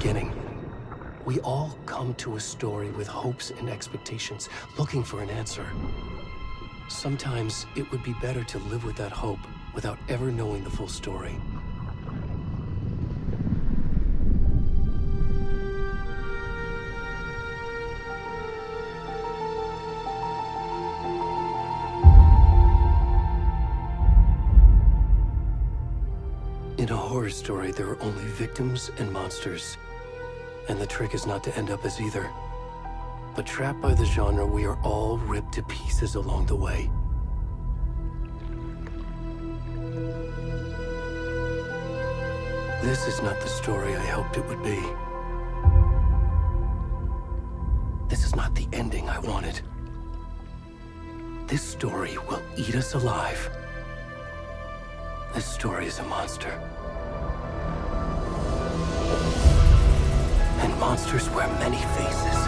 beginning. We all come to a story with hopes and expectations, looking for an answer. Sometimes it would be better to live with that hope without ever knowing the full story. In a horror story, there are only victims and monsters. And the trick is not to end up as either. But trapped by the genre, we are all ripped to pieces along the way. This is not the story I hoped it would be. This is not the ending I wanted. This story will eat us alive. This story is a monster. And monsters wear many faces.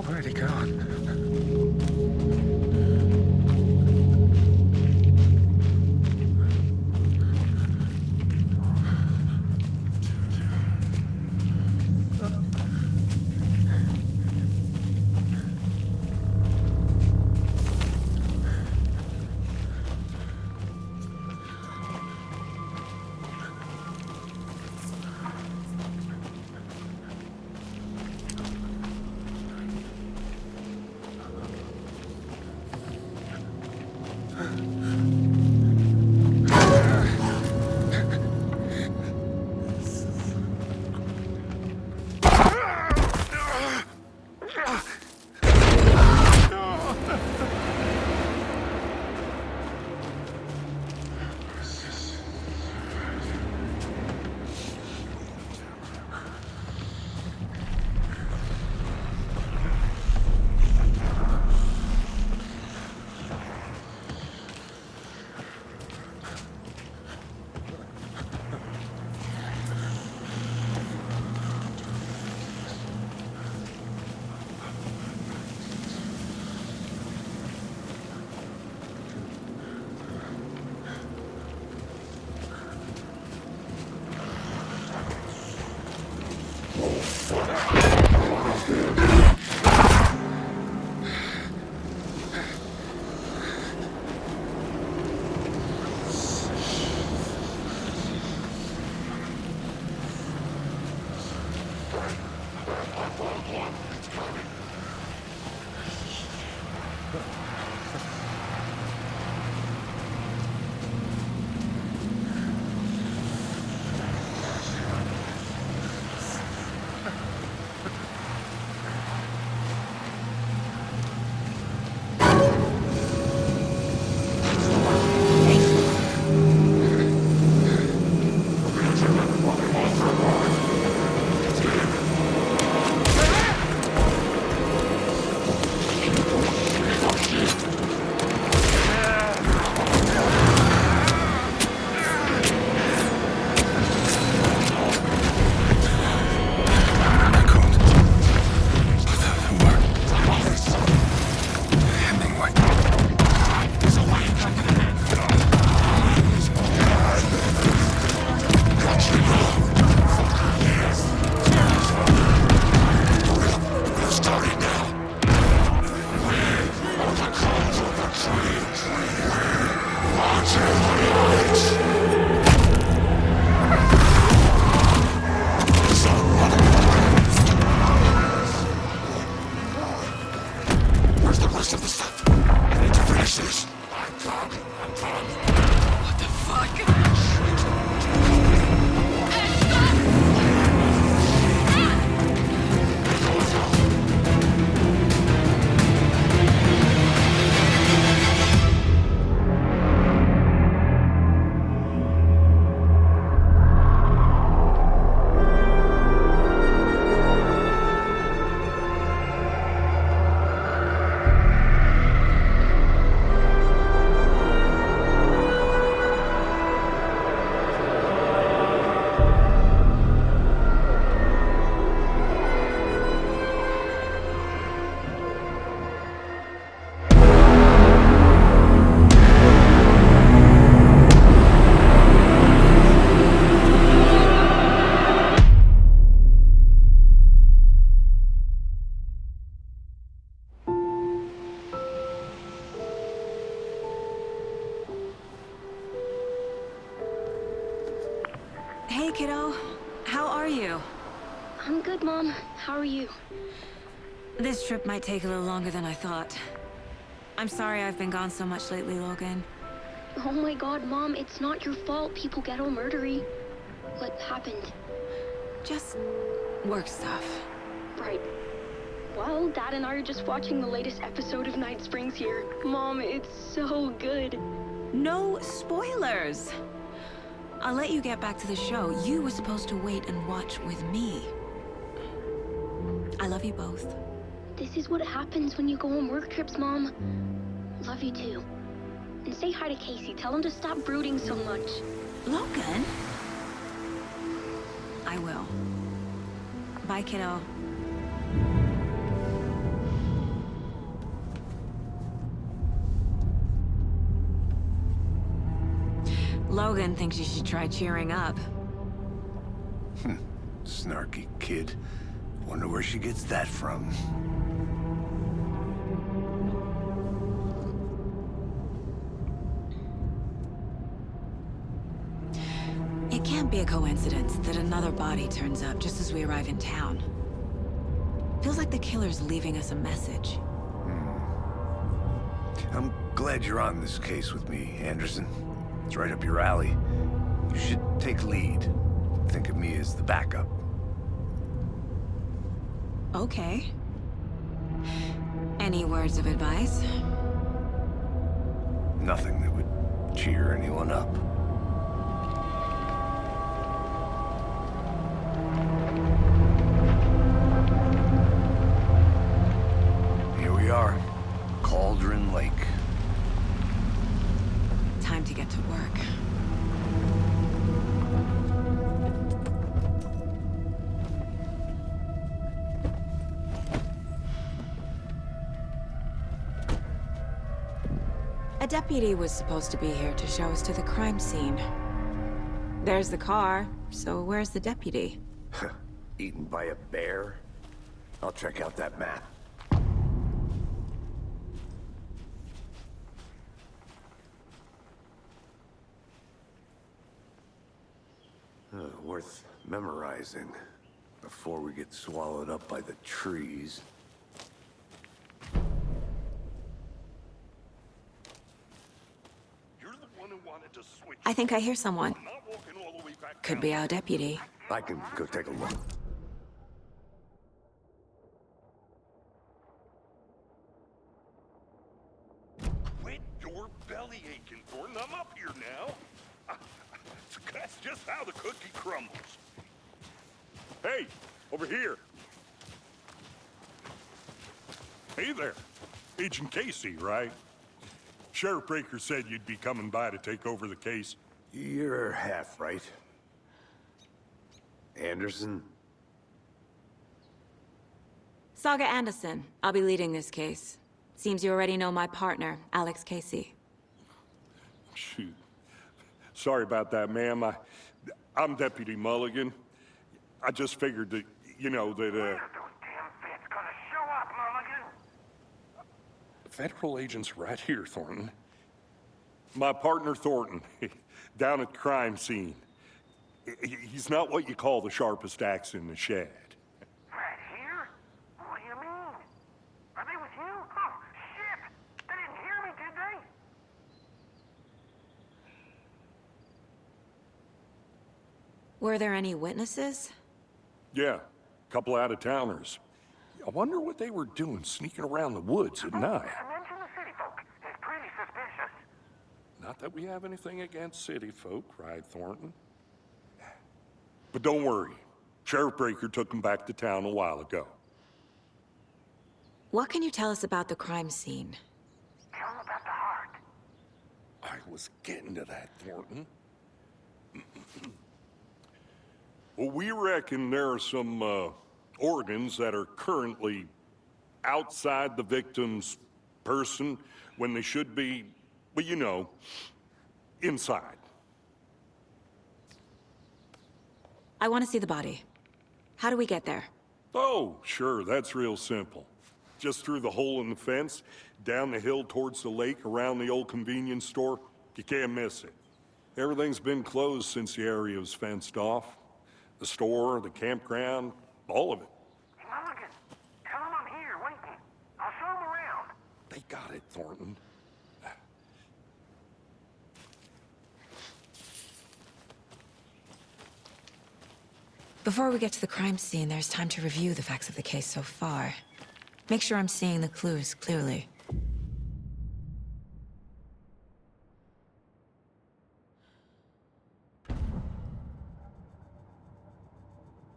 Where'd he gone? Hey, kiddo. How are you? I'm good, Mom. How are you? This trip might take a little longer than I thought. I'm sorry I've been gone so much lately, Logan. Oh my god, Mom, it's not your fault people get all murdery. What happened? Just work stuff. Right. Well, Dad and I are just watching the latest episode of Night Springs here. Mom, it's so good. No spoilers! I'll let you get back to the show. You were supposed to wait and watch with me. I love you both. This is what happens when you go on work trips, Mom. Love you too. And say hi to Casey. Tell him to stop brooding so much. Logan? I will. Bye, kiddo. Logan thinks you should try cheering up. Snarky kid. Wonder where she gets that from. It can't be a coincidence that another body turns up just as we arrive in town. Feels like the killer's leaving us a message. I'm glad you're on this case with me, Anderson. It's right up your alley. You should take lead. Think of me as the backup. Okay. Any words of advice? Nothing that would cheer anyone up. Here we are. Cauldron Lake. Time to get to work. A deputy was supposed to be here to show us to the crime scene. There's the car, so where's the deputy? Eaten by a bear? I'll check out that map. Worth memorizing before we get swallowed up by the trees. You're the one who wanted to switch. I think I hear someone. I'm not walking all the way back Could down. be our deputy. I can go take a look. Quit your belly aching, Thornton. I'm up here now. That's just how the cookie crumbles. Hey, over here. Hey there. Agent Casey, right? Sheriff Breaker said you'd be coming by to take over the case. You're half right. Anderson? Saga Anderson. I'll be leading this case. Seems you already know my partner, Alex Casey. Shoot. Sorry about that, ma'am. I'm Deputy Mulligan. I just figured that, you know, that, Those damn feds gonna show up, Mulligan. Federal agent's right here, Thornton. My partner, Thornton, down at the crime scene. He's not what you call the sharpest axe in the shed. Right here? What do you mean? Are they with you? Oh, shit! They didn't hear me, did they? Were there any witnesses? Yeah, a couple out-of-towners. I wonder what they were doing sneaking around the woods at night. Mention the city folk. It's pretty suspicious. Not that we have anything against city folk, right, Thornton? But don't worry. Sheriff Breaker took them back to town a while ago. What can you tell us about the crime scene? Tell them about the heart. I was getting to that, Thornton. Well, we reckon there are some organs that are currently outside the victim's person when they should be, well, you know, inside. I want to see the body. How do we get there? Oh, sure, that's real simple. Just through the hole in the fence, down the hill towards the lake, around the old convenience store. You can't miss it. Everything's been closed since the area was fenced off. The store, the campground, all of it. Mulligan, tell him I'm here waiting. I'll show him around. They got it, Thornton. Before we get to the crime scene, there's time to review the facts of the case so far. Make sure I'm seeing the clues clearly.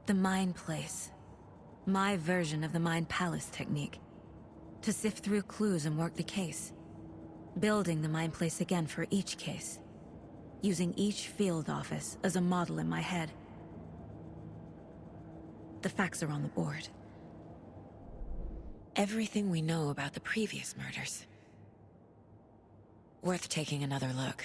The Mind Place. My version of the Mind Palace technique. To sift through clues and work the case. Building the Mind Place again for each case. Using each field office as a model in my head. The facts are on the board. Everything we know about the previous murders. Worth taking another look.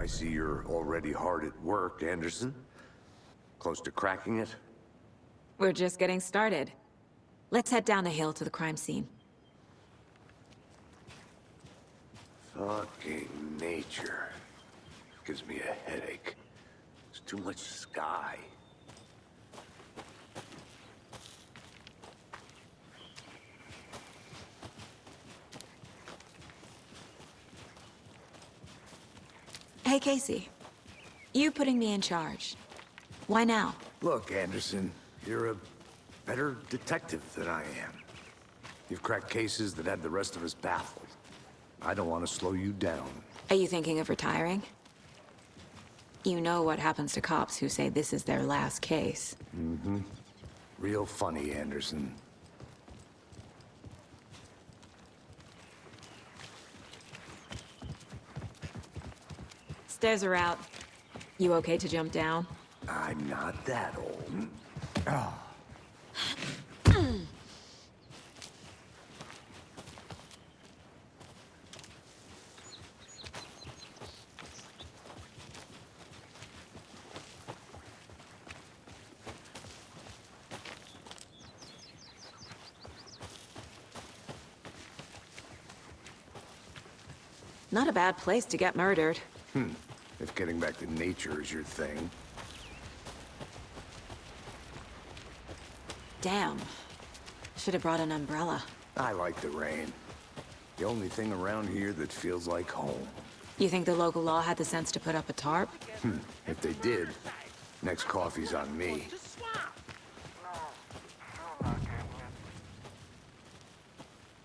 I see you're already hard at work, Anderson. Close to cracking it? We're just getting started. Let's head down the hill to the crime scene. Fucking nature. Gives me a headache. There's too much sky. Hey, Casey. You putting me in charge. Why now? Look, Anderson, you're a better detective than I am. You've cracked cases that had the rest of us baffled. I don't want to slow you down. Are you thinking of retiring? You know what happens to cops who say this is their last case. Mm-hmm. Real funny, Anderson. Stairs are out. You okay to jump down? I'm not that old. Oh. Not a bad place to get murdered. If getting back to nature is your thing. Damn. Should have brought an umbrella. I like the rain. The only thing around here that feels like home. You think the local law had the sense to put up a tarp? If they did, next coffee's on me.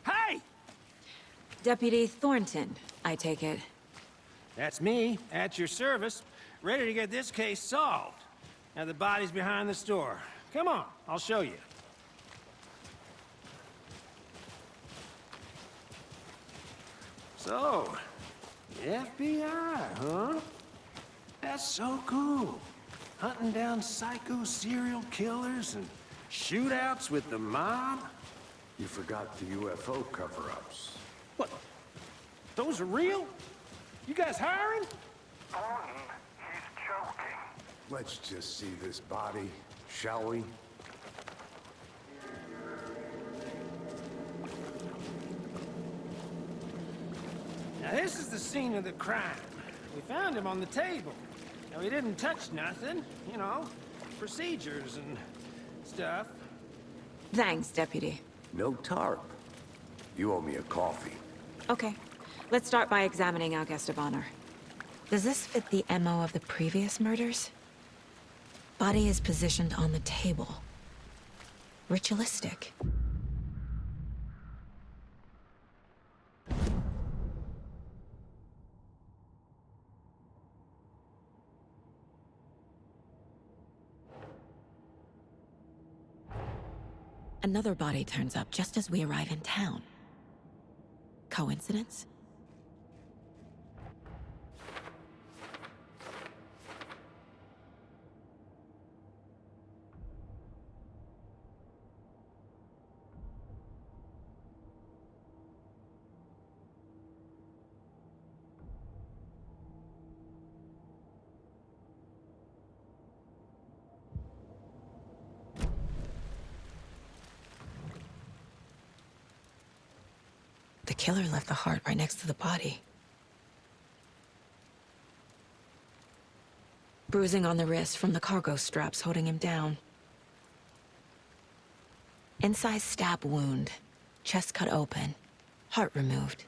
Hey! Deputy Thornton, I take it. That's me, at your service, ready to get this case solved. Now the body's behind the store. Come on, I'll show you. So, FBI, huh? That's so cool. Hunting down psycho serial killers and shootouts with the mob. You forgot the UFO cover-ups. What? Those are real? You guys hiring? Thornton, he's joking. Let's just see this body, shall we? Now this is the scene of the crime. We found him on the table. Now he didn't touch nothing, you know, procedures and stuff. Thanks, Deputy. No tarp. You owe me a coffee. Okay, let's start by examining our guest of honor. Does this fit the MO of the previous murders? Body is positioned on the table. Ritualistic. Another body turns up just as we arrive in town. Coincidence? The killer left the heart right next to the body. Bruising on the wrist from the cargo straps holding him down. Incised stab wound. Chest cut open. Heart removed.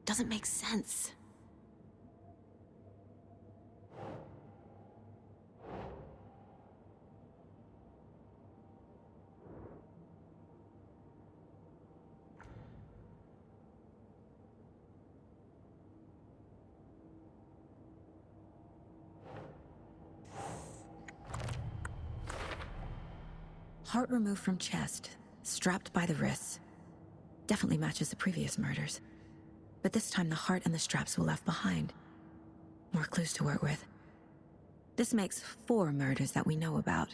Doesn't make sense. Heart removed from chest, strapped by the wrists. Definitely matches the previous murders. But this time the heart and the straps were left behind. More clues to work with. This makes 4 murders that we know about.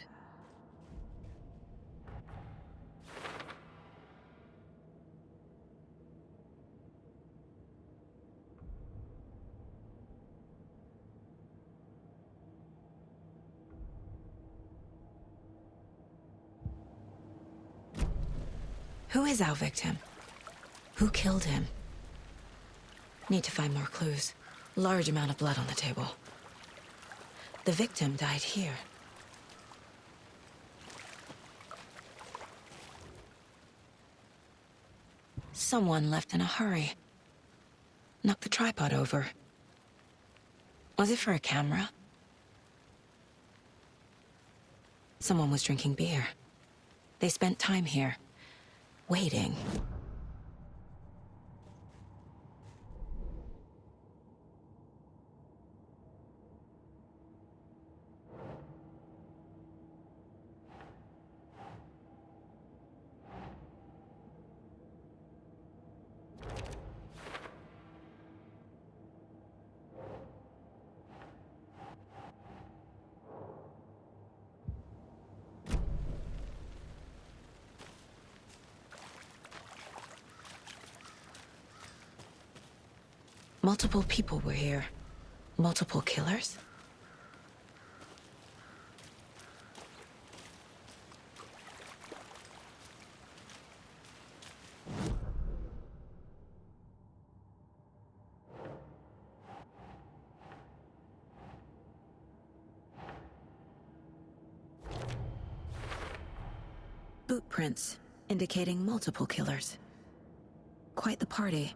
Who is our victim? Who killed him? Need to find more clues. Large amount of blood on the table. The victim died here. Someone left in a hurry. Knocked the tripod over. Was it for a camera? Someone was drinking beer. They spent time here. Waiting. Multiple people were here. Multiple killers? Boot prints, indicating multiple killers. Quite the party.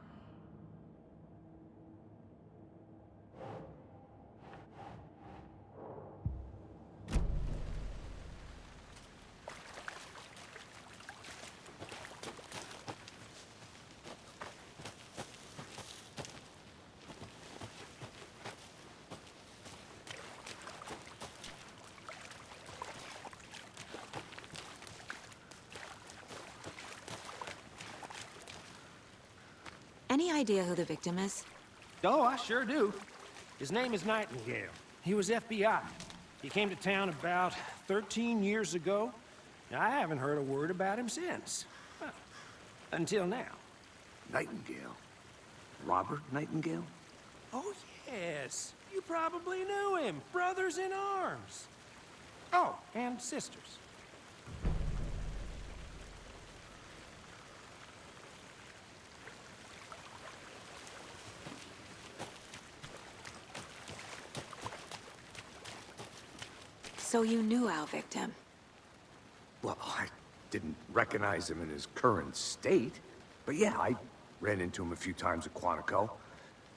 Any idea who the victim is? Oh, I sure do. His name is Nightingale. He was FBI. He came to town about 13 years ago. Now, I haven't heard a word about him since. Well, until now. Nightingale? Robert Nightingale? Oh, yes. You probably knew him. Brothers in arms. Oh, and sisters. So you knew our victim? Well, I didn't recognize him in his current state. But yeah, I ran into him a few times at Quantico.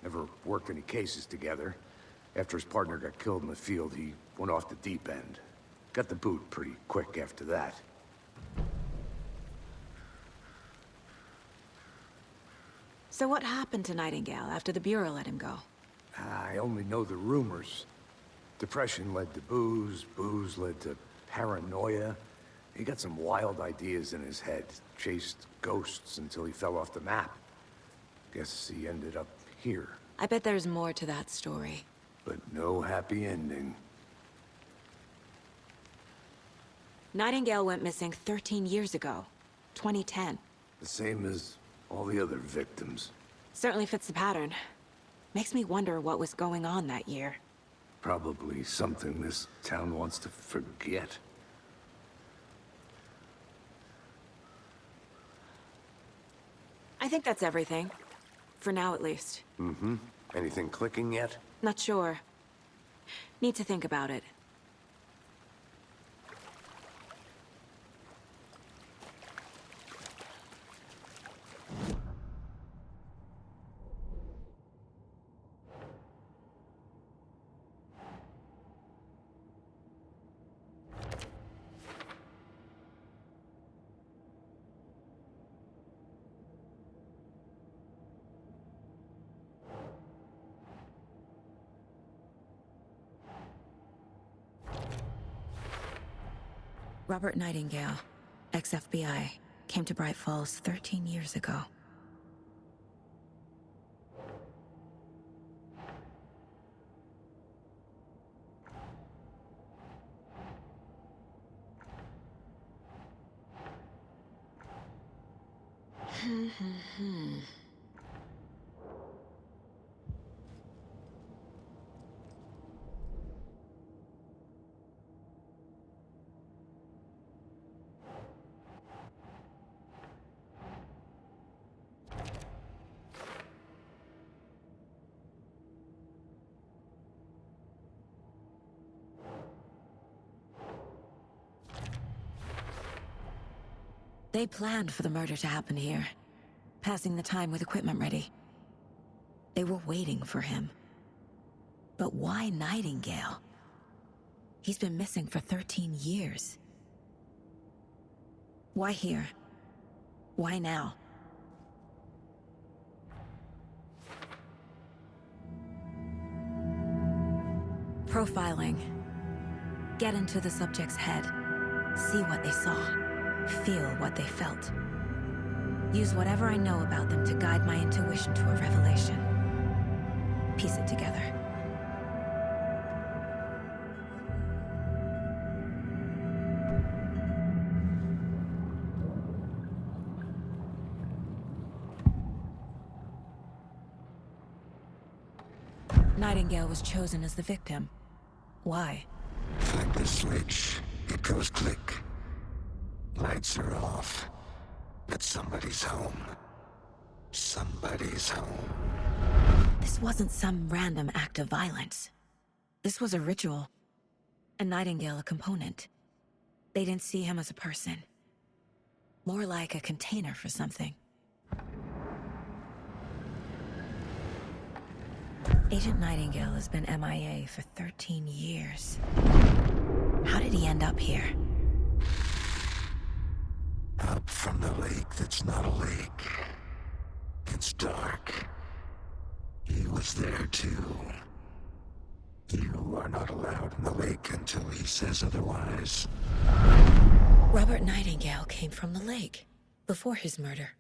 Never worked any cases together. After his partner got killed in the field, he went off the deep end. Got the boot pretty quick after that. So what happened to Nightingale after the Bureau let him go? I only know the rumors. Depression led to booze, booze led to paranoia. He got some wild ideas in his head, chased ghosts until he fell off the map. Guess he ended up here, I bet there's more to that story. but no happy ending. Nightingale went missing 13 years ago, 2010. The same as all the other victims. Certainly fits the pattern. Makes me wonder what was going on that year. Probably something this town wants to forget. I think that's everything. For now, at least. Mm-hmm. Anything clicking yet? Not sure. Need to think about it. Robert Nightingale, ex-FBI, came to Bright Falls 13 years ago. They planned for the murder to happen here, passing the time with equipment ready. They were waiting for him. But why Nightingale? He's been missing for 13 years. Why here? Why now? Profiling. Get into the subject's head. See what they saw. Feel what they felt. Use whatever I know about them to guide my intuition to a revelation. Piece it together. Nightingale was chosen as the victim. Why? Flick the switch, it goes click. Lights are off, but somebody's home. Somebody's home. This wasn't some random act of violence. This was a ritual. And Nightingale a component. They didn't see him as a person. More like a container for something. Agent Nightingale has been MIA for 13 years. How did he end up here? Up from the lake that's not a lake. It's dark. He was there too. You are not allowed in the lake until he says otherwise. Robert Nightingale came from the lake, before his murder.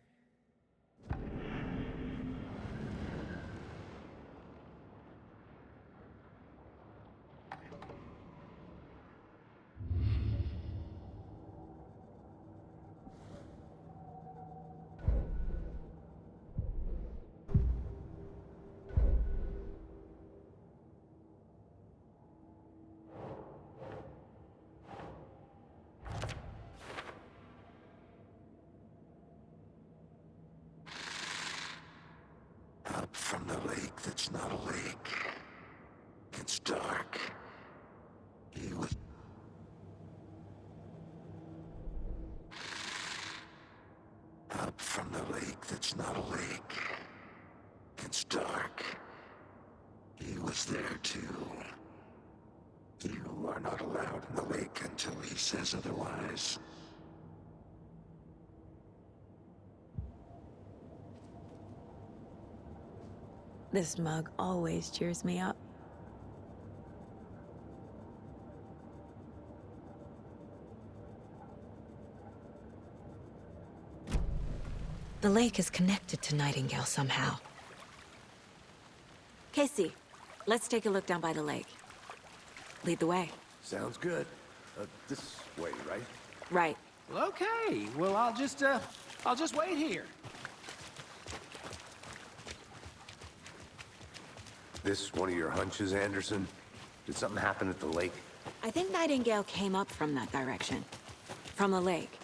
Up from the lake that's not a lake. It's dark. He was... Up from the lake that's not a lake. It's dark. He was there too. You are not allowed in the lake until he says otherwise. This mug always cheers me up. The lake is connected to Nightingale somehow. Casey, let's take a look down by the lake. Lead the way. Sounds good. This way, right? Right. Well, okay. Well, I'll just wait here. This one of your hunches, Anderson? Did something happen at the lake? I think Nightingale came up from that direction. From the lake.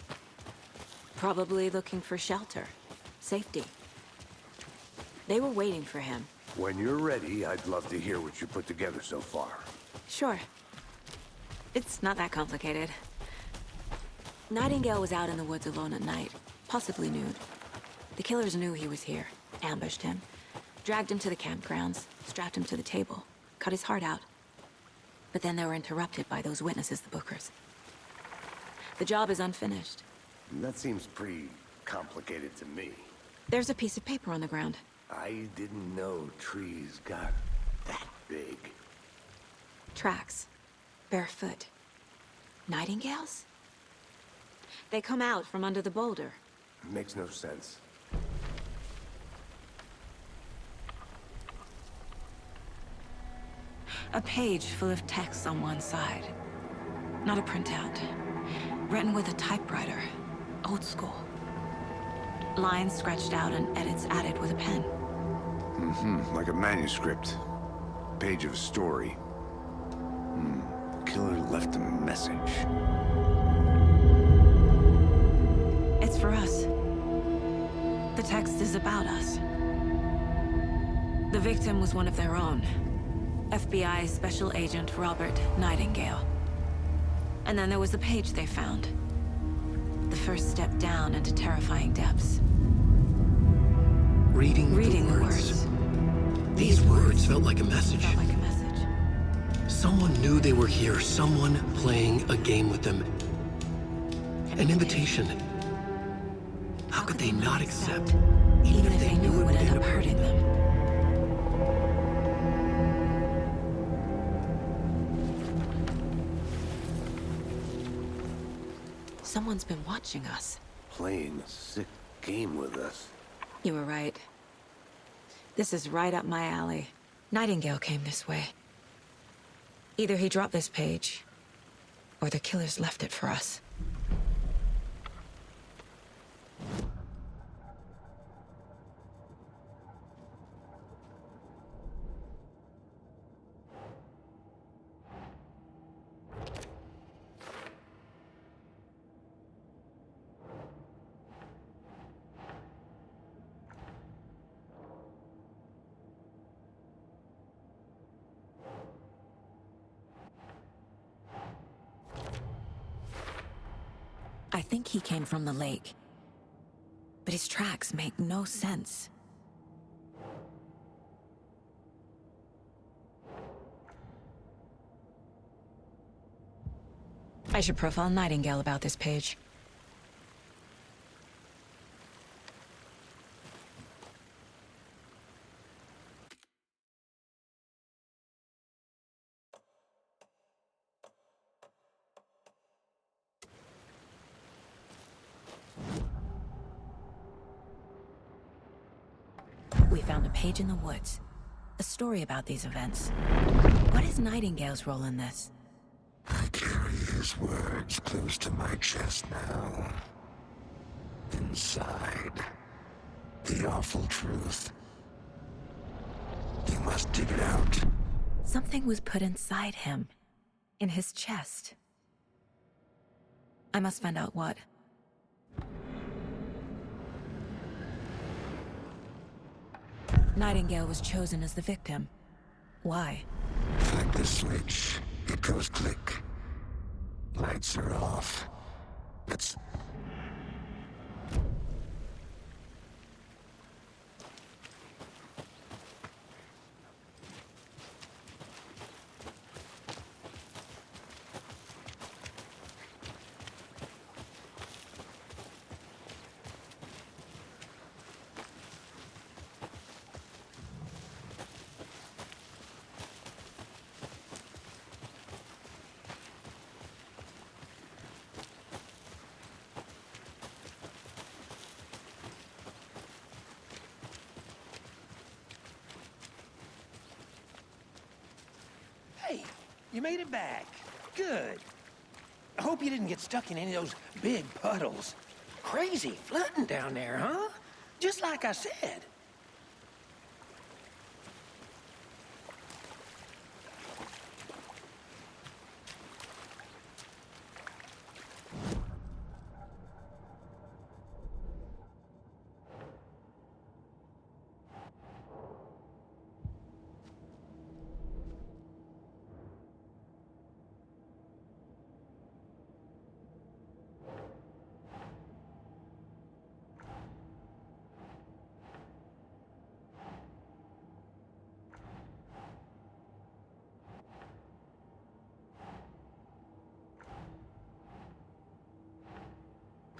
Probably looking for shelter. Safety. They were waiting for him. When you're ready, I'd love to hear what you put together so far. Sure. It's not that complicated. Nightingale was out in the woods alone at night, possibly nude. The killers knew he was here, ambushed him, dragged him to the campgrounds, strapped him to the table, cut his heart out. But then they were interrupted by those witnesses, the Bookers. The job is unfinished. That seems pretty complicated to me. There's a piece of paper on the ground. I didn't know trees got that big. Tracks. Barefoot. Nightingales? They come out from under the boulder. Makes no sense. A page full of text on one side. Not a printout. Written with a typewriter. Old school. Lines scratched out and edits added with a pen. Like a manuscript. Page of a story. Killer left a message. It's for us. The text is about us. The victim was one of their own. FBI Special Agent Robert Nightingale. And then there was the page they found. The first step down into terrifying depths. Reading the words. These words felt like a message. Felt like a message. Someone knew they were here, someone playing a game with them. An invitation. How could they not accept, even if they knew it would end up hurting them? Someone's been watching us. Playing a sick game with us. You were right. This is right up my alley. Nightingale came this way. Either he dropped this page, or the killers left it for us. I think he came from the lake. But his tracks make no sense. I should profile Nightingale about this page. We found a page in the woods. A story about these events. What is Nightingale's role in this? I carry his words close to my chest now. Inside, the awful truth. You must dig it out. Something was put inside him. In his chest. I must find out what. Nightingale was chosen as the victim. Why? Flick the switch. It goes click. Lights are off. Let's... Hey, you made it back. Good. I hope you didn't get stuck in any of those big puddles. Crazy flooding down there, huh? Just like I said.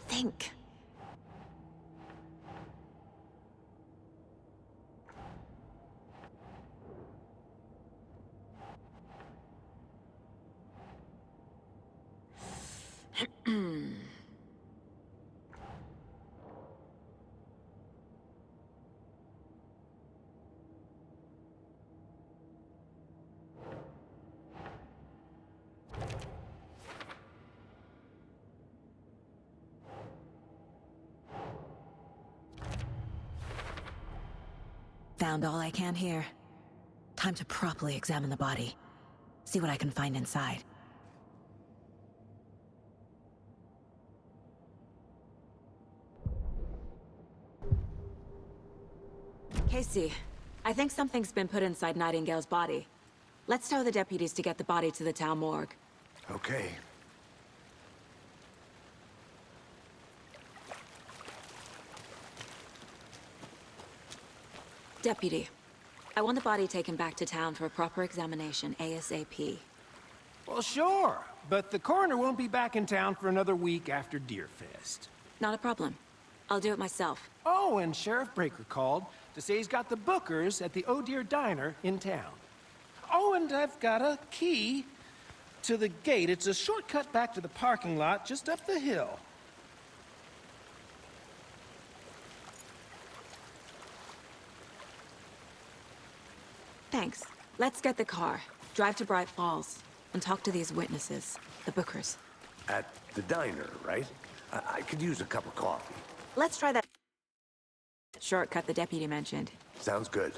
Think. Found all I can here. Time to properly examine the body. See what I can find inside. Casey, I think something's been put inside Nightingale's body. Let's tell the deputies to get the body to the town morgue. Okay. Deputy, I want the body taken back to town for a proper examination ASAP. Well, sure, but the coroner won't be back in town for another week after Deerfest. Not a problem. I'll do it myself. Oh, and Sheriff Breaker called to say he's got the bookers at the Oh Dear Diner in town. Oh, and I've got a key to the gate. It's a shortcut back to the parking lot just up the hill. Thanks. Let's get the car, drive to Bright Falls, and talk to these witnesses, the bookers. At the diner, right? I could use a cup of coffee. Let's try that shortcut the deputy mentioned. Sounds good.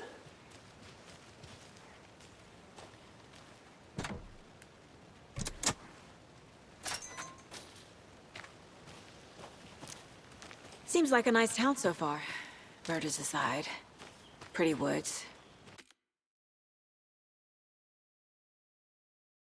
Seems like a nice town so far. Murders aside. Pretty woods,